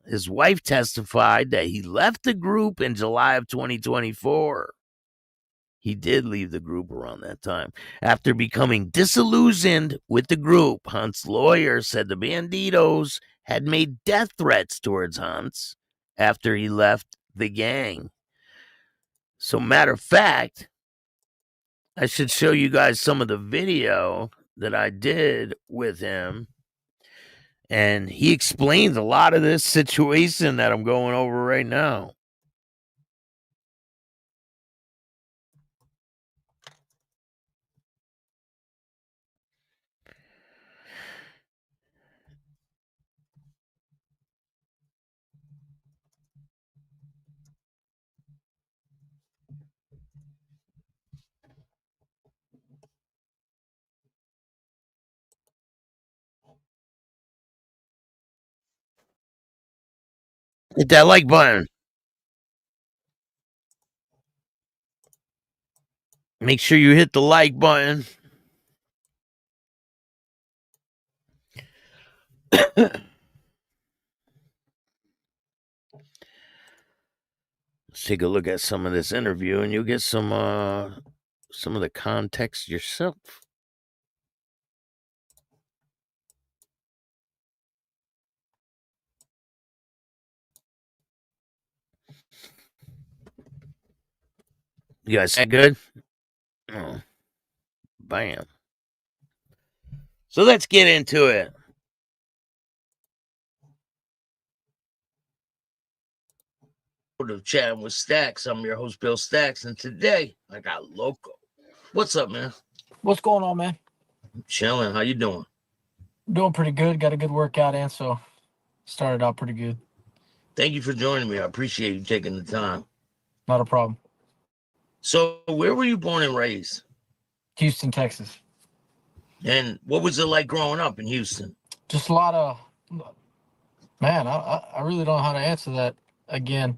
Speaker 11: his wife testified that he left the group in July of 2024. He did leave the group around that time. After becoming disillusioned with the group, Hunt's lawyer said the Bandidos had made death threats towards Hunt's after he left the gang. So, matter of fact, I should show you guys some of the video that I did with him And he explains a lot of this situation that I'm going over right now. Hit that like button. Make sure you hit the like button. Let's take a look at some of this interview, and you'll get some of the context yourself. You guys that good? Oh, bam. So let's get into it. To chatting with Stacks. I'm your host, Bill Stacks, and today I got Loco. What's up, man?
Speaker 12: What's going on, man?
Speaker 11: I'm chilling. How you doing?
Speaker 12: Doing pretty good. Got a good workout in, so started out pretty good.
Speaker 11: Thank you for joining me. I appreciate you taking the time.
Speaker 12: Not a problem.
Speaker 11: So, where were you born and raised?
Speaker 12: Houston, Texas.
Speaker 11: And what was it like growing up in Houston?
Speaker 12: Just a lot of, man, I really don't know how to answer that. Again,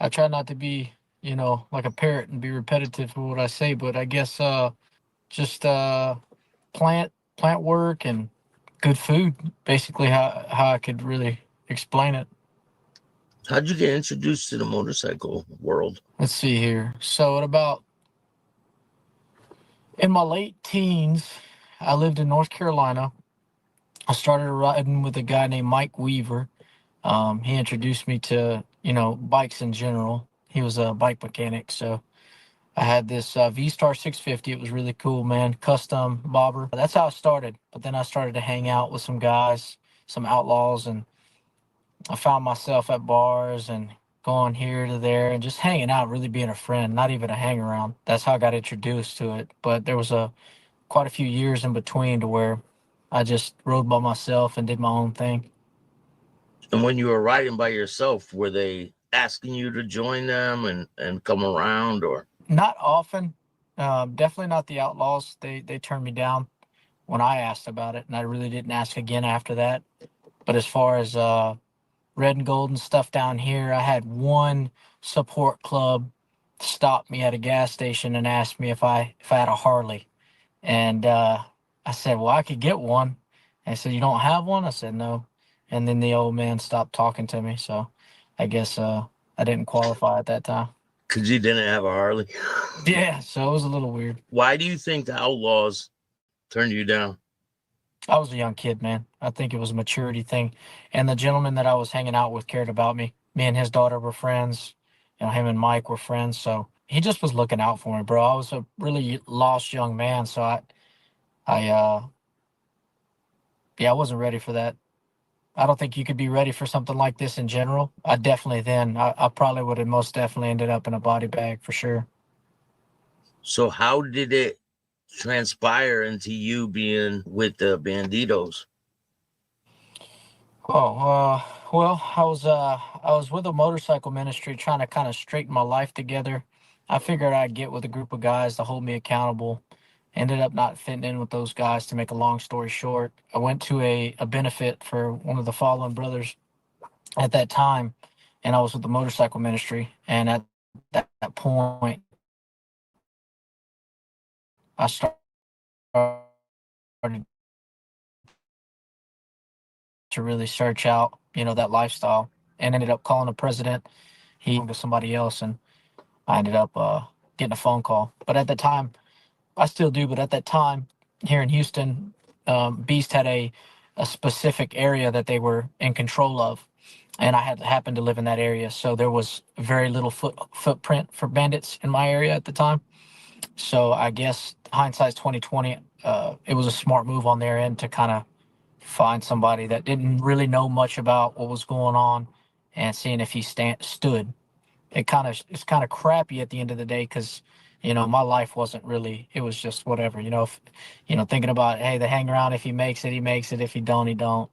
Speaker 12: I try not to be, like a parrot and be repetitive for what I say, but I guess just plant work and good food, basically how I could really explain it.
Speaker 11: How'd you get introduced to the motorcycle world?
Speaker 12: Let's see here. So in my late teens, I lived in North Carolina. I started riding with a guy named Mike Weaver. He introduced me to, bikes in general. He was a bike mechanic, so I had this V-Star 650. It was really cool, man. Custom bobber. That's how I started. But then I started to hang out with some guys, some outlaws, and I found myself at bars and going here to there and just hanging out, really being a friend, not even a hang around. That's how I got introduced to it. But there was quite a few years in between to where I just rode by myself and did my own thing.
Speaker 11: And when you were riding by yourself, were they asking you to join them and come around, or?
Speaker 12: Not often. Definitely not the outlaws. They turned me down when I asked about it, and I really didn't ask again after that. But as far as red and gold and stuff down here, I had one support club stop me at a gas station and asked me if I had a Harley. And I said, well, I could get one. And I said, you don't have one? I said, no. And then the old man stopped talking to me. So I guess I didn't qualify at that time.
Speaker 11: Because you didn't have a Harley?
Speaker 12: Yeah, so it was a little weird.
Speaker 11: Why do you think the outlaws turned you down?
Speaker 12: I was a young kid, man. I think it was a maturity thing. And the gentleman that I was hanging out with cared about me. Me and his daughter were friends. Him and Mike were friends. So he just was looking out for me, bro. I was a really lost young man. So I wasn't ready for that. I don't think you could be ready for something like this in general. I probably would have most definitely ended up in a body bag for sure.
Speaker 11: So how did it transpire into you being with the Bandidos?
Speaker 12: Oh, well, I was with a motorcycle ministry trying to kind of straighten my life together. I figured I'd get with a group of guys to hold me accountable. Ended up not fitting in with those guys, to make a long story short. I went to a benefit for one of the fallen brothers at that time, and I was with the motorcycle ministry. And at that point, I started to really search out, that lifestyle, and ended up calling the president. He to somebody else, and I ended up getting a phone call. But at the time, I still do, but at that time here in Houston, Beast had a specific area that they were in control of, and I had happened to live in that area, so there was very little footprint for bandits in my area at the time. So I guess hindsight's 2020. It was a smart move on their end to kind of find somebody that didn't really know much about what was going on and seeing if he stood. It's kind of crappy at the end of the day because my life wasn't really, it was just whatever, if, thinking about, hey, they hang around. If he makes it, he makes it. If he don't, he don't.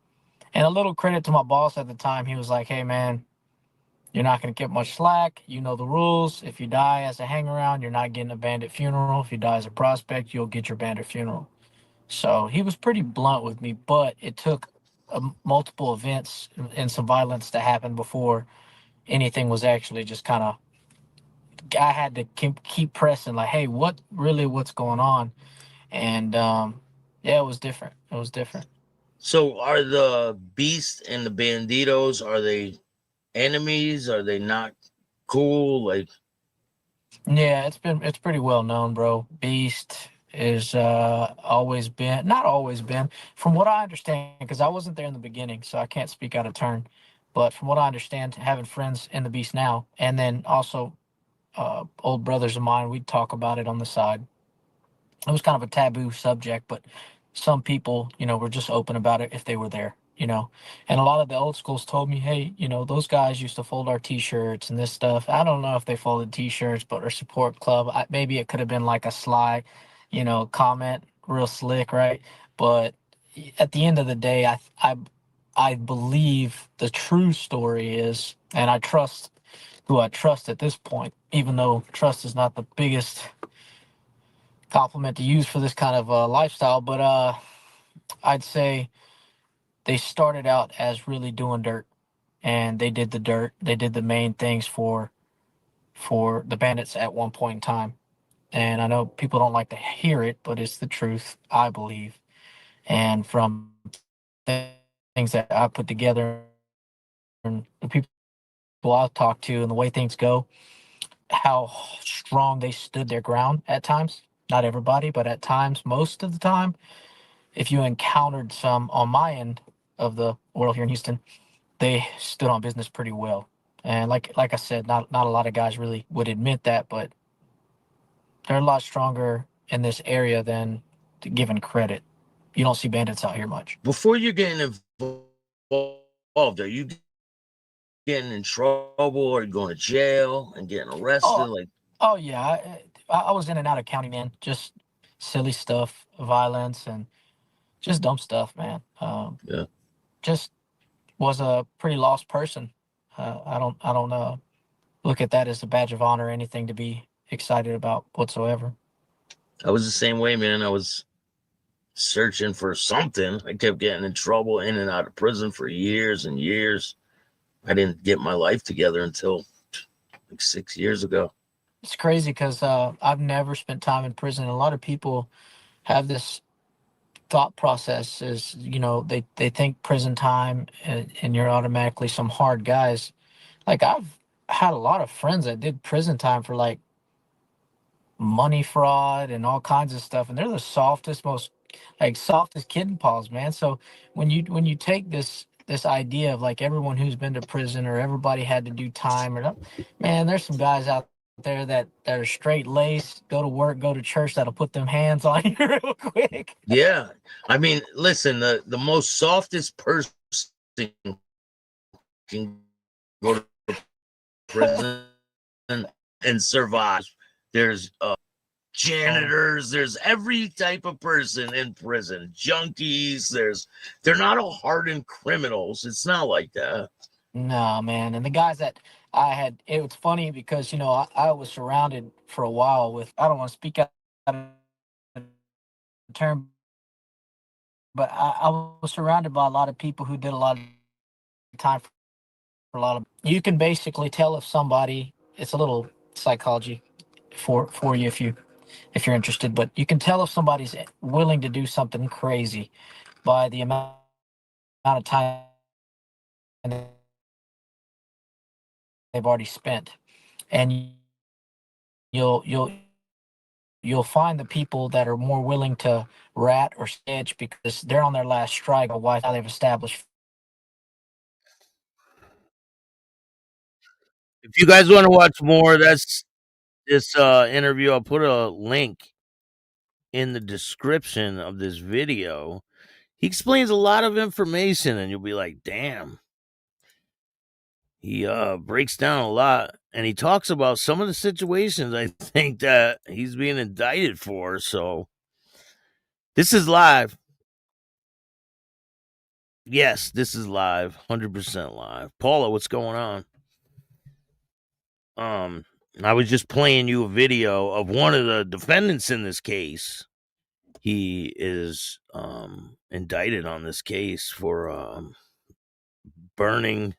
Speaker 12: And a little credit to my boss at the time. He was like, hey man, you're not going to get much slack. You know the rules. If you die as a hang around, you're not getting a bandit funeral. If you die as a prospect, you'll get your bandit funeral. So he was pretty blunt with me, but it took multiple events and some violence to happen before anything was actually just kind of, I had to keep pressing like, hey, what's going on? And yeah, it was different. It was different.
Speaker 11: So are the Beast and the Bandidos, are they enemies? Are they not cool? Like,
Speaker 12: Yeah, it's pretty well known, bro. Beast is always been, not always been, from what I understand, because I wasn't there in the beginning, so I can't speak out of turn. But from what I understand, having friends in the Beast now, and then also old brothers of mine, we'd talk about it on the side. It was kind of a taboo subject, but some people, were just open about it if they were there. And a lot of the old schools told me, hey, those guys used to fold our T-shirts and this stuff. I don't know if they folded T-shirts, but our support club, maybe it could have been like a sly, comment, real slick, right? But at the end of the day, I believe the true story is, and I trust who I trust at this point, even though trust is not the biggest compliment to use for this kind of lifestyle, but I'd say they started out as really doing dirt, and they did the dirt. They did the main things for the bandits at one point in time. And I know people don't like to hear it, but it's the truth, I believe. And from things that I put together and the people I've talked to and the way things go, how strong they stood their ground at times. Not everybody, but at times, most of the time, if you encountered some on my end of the world here in Houston, they stood on business pretty well. And like I said, not a lot of guys really would admit that, but they're a lot stronger in this area than given credit. You don't see bandits out here much.
Speaker 11: before you're getting involved, are you getting in trouble or going to jail and getting arrested?
Speaker 12: Oh, oh yeah. I was in and out of county, man. Just silly stuff, violence, and just dumb stuff, man.
Speaker 11: Yeah.
Speaker 12: Just was a pretty lost person. I don't look at that as a badge of honor or anything to be excited about whatsoever.
Speaker 11: I was the same way, man. I was searching for something. I kept getting in trouble, in and out of prison for years and years. I didn't get my life together until like 6 years ago.
Speaker 12: It's crazy because I've never spent time in prison. A lot of people have this thought process is, they think prison time and you're automatically some hard guys. Like I've had a lot of friends that did prison time for like money fraud and all kinds of stuff, and they're the softest, most like softest kitten paws, man. So when you take this idea of like everyone who's been to prison or everybody had to do time or not, man, there's some guys out there that are straight laced, go to work, go to church, that'll put them hands on you real quick.
Speaker 11: Yeah. I mean, listen, the most softest person can go to prison and survive. There's janitors, there's every type of person in prison, junkies, they're not all hardened criminals. It's not like that.
Speaker 12: No, man. And the guys that I had, it was funny because, I was surrounded for a while with, I don't want to speak out of term, but I was surrounded by a lot of people who did a lot of time for a lot of, you can basically tell if somebody, it's a little psychology for you if you're interested, but you can tell if somebody's willing to do something crazy by the amount of time they've already spent. And you'll find the people that are more willing to rat or sketch because they're on their last strike or why they've established.
Speaker 11: If you guys want to watch more, that's this interview. I'll put a link in the description of this video. He explains a lot of information, and you'll be like, damn. He breaks down a lot, and he talks about some of the situations I think that he's being indicted for. So this is live. Yes, this is live, 100% live. Paula, what's going on? I was just playing you a video of one of the defendants in this case. He is indicted on this case for burning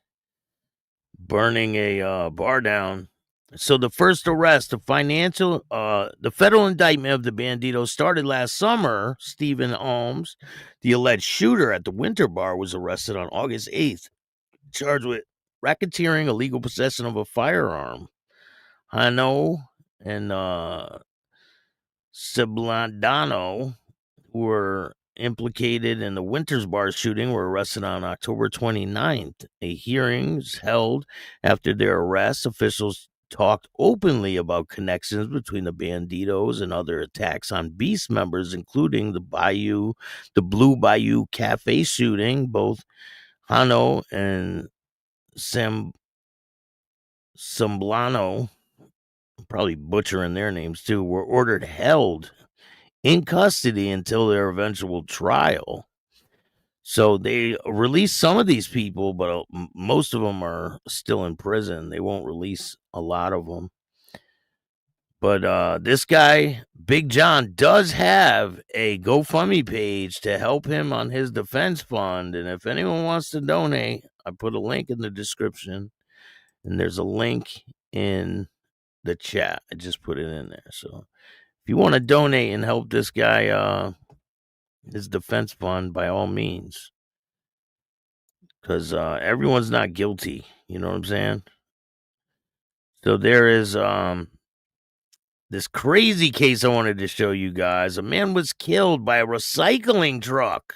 Speaker 11: a bar down. So the first arrest, the federal indictment of the Bandidos started last summer. Stephen Alms, the alleged shooter at the Winter Bar, was arrested on August 8th, charged with racketeering, illegal possession of a firearm. Hano and Ciblandano, who were implicated in the Winters Bar shooting, were arrested on October 29th. A hearing was held after their arrest. Officials talked openly about connections between the Bandidos and other attacks on Beast members, including the Blue Bayou Cafe shooting. Both Hano and Semblano, probably butchering their names too, were ordered held in custody until their eventual trial. So they released some of these people, but most of them are still in prison. They won't release a lot of them. But this guy, Big John, does have a GoFundMe page to help him on his defense fund. And if anyone wants to donate, I put a link in the description. And there's a link in the chat. I just put it in there. So if you want to donate and help this guy, his defense fund, by all means. Because everyone's not guilty. You know what I'm saying? So there is this crazy case I wanted to show you guys. A man was killed by a recycling truck.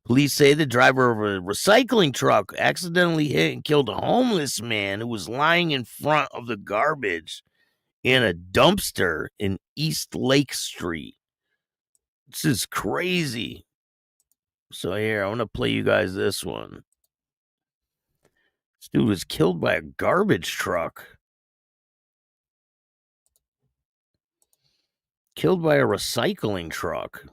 Speaker 11: Police say the driver of a recycling truck accidentally hit and killed a homeless man who was lying in front of the garbage in a dumpster in East Lake Street. This is crazy. So here, I want to play you guys this one. This dude was killed by a garbage truck. Killed by a recycling truck.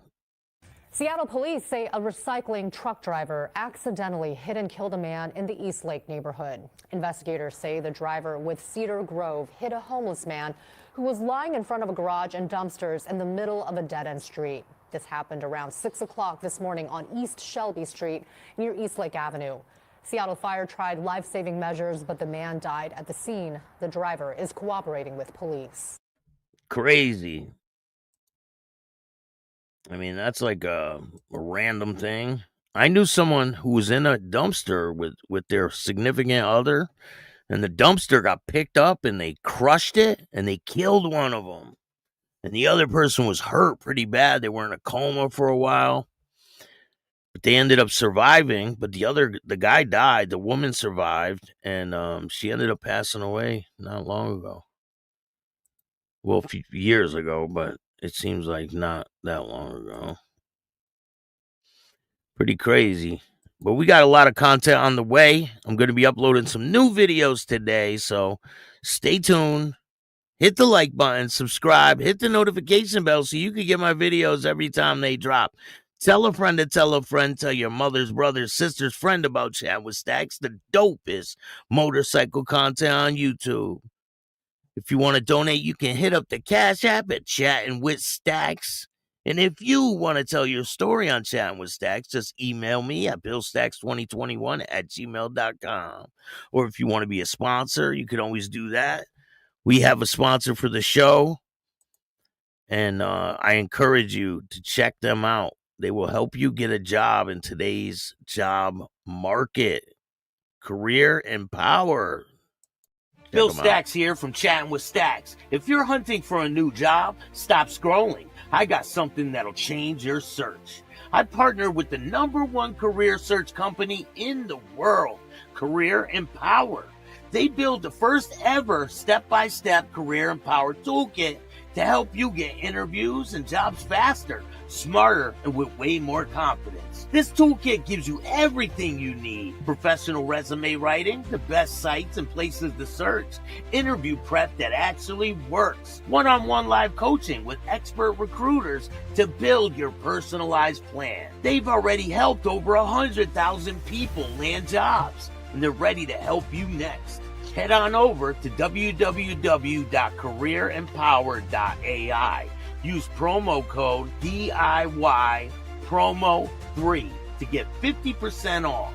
Speaker 9: Seattle police say a recycling truck driver accidentally hit and killed a man in the East Lake neighborhood. Investigators say the driver with Cedar Grove hit a homeless man who was lying in front of a garage and dumpsters in the middle of a dead-end street. This happened around 6 o'clock this morning on East Shelby Street near East Lake Avenue. Seattle Fire tried life-saving measures, but the man died at the scene. The driver is cooperating with police.
Speaker 11: Crazy. I mean, that's like a random thing. I knew someone who was in a dumpster with their significant other, and the dumpster got picked up and they crushed it and they killed one of them. And the other person was hurt pretty bad. They were in a coma for a while, but they ended up surviving. But the guy died. The woman survived, and she ended up passing away not long ago. Well, a few years ago, but it seems like not that long ago. Pretty crazy. But we got a lot of content on the way. I'm going to be uploading some new videos today, so stay tuned. Hit the like button, subscribe, hit the notification bell so you can get my videos every time they drop. Tell a friend to tell a friend, tell your mother's, brother's, sister's friend about Chat with Stacks, the dopest motorcycle content on YouTube. If you want to donate, you can hit up the Cash App at Chatting with Stacks. And if you want to tell your story on Chatting with Stacks, just email me at billstacks2021@gmail.com. Or if you want to be a sponsor, you can always do that. We have a sponsor for the show, and I encourage you to check them out. They will help you get a job in today's job market. Career and power. Bill Stacks here from Chatting with Stacks. If you're hunting for a new job, stop scrolling. I got something that'll change your search. I partnered with the #1 career search company in the world, Career Empower. They build the first ever step-by-step Career Empower toolkit to help you get interviews and jobs faster, smarter, and with way more confidence. This toolkit gives you everything you need: professional resume writing, the best sites and places to search, interview prep that actually works, one-on-one live coaching with expert recruiters to build your personalized plan. They've already helped over 100,000 people land jobs, and they're ready to help you next. Head on over to www.careerempower.ai. Use promo code DIY promo 3 to get 50% off.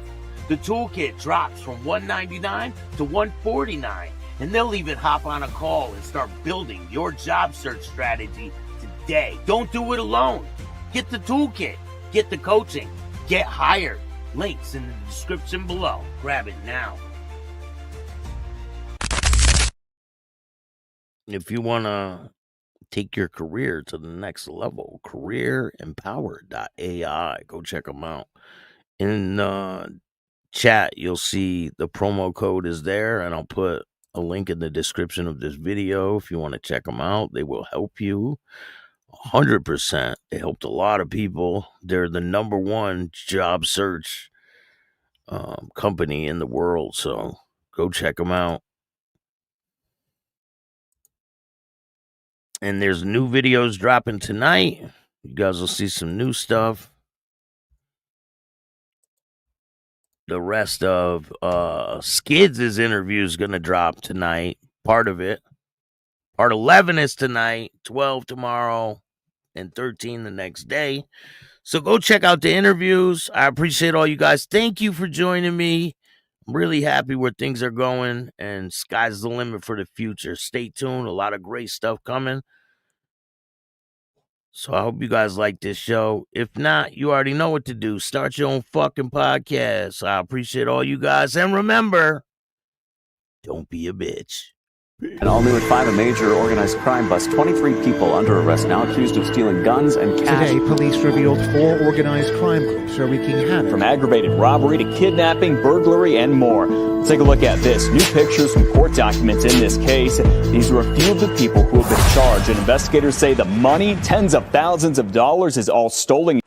Speaker 11: The toolkit drops from $199 to $149, and they'll even hop on a call and start building your job search strategy today. Don't do it alone. Get the toolkit, get the coaching, get hired. Links in the description below. Grab it now. If you want to take your career to the next level, careerempower.ai. Go check them out. In chat, you'll see the promo code is there, and I'll put a link in the description of this video if you want to check them out. They will help you 100%. They helped a lot of people. They're the #1 job search company in the world, so go check them out. And there's new videos dropping tonight. You guys will see some new stuff. The rest of Skids' interview is going to drop tonight. Part of it. Part 11 is tonight, 12 tomorrow, and 13 the next day. So go check out the interviews. I appreciate all you guys. Thank you for joining me. I'm really happy where things are going, and sky's the limit for the future. Stay tuned. A lot of great stuff coming. So I hope you guys like this show. If not, you already know what to do. Start your own fucking podcast. I appreciate all you guys. And remember, don't be a bitch.
Speaker 13: And all new at 5, a major organized crime bust. 23 people under arrest now accused of stealing guns and cash.
Speaker 14: Today, police revealed 4 organized crime groups are wreaking havoc.
Speaker 13: From aggravated robbery to kidnapping, burglary, and more. Let's take a look at this. New pictures from court documents in this case. These are a few of the people who have been charged. And investigators say the money, tens of thousands of dollars, is all stolen.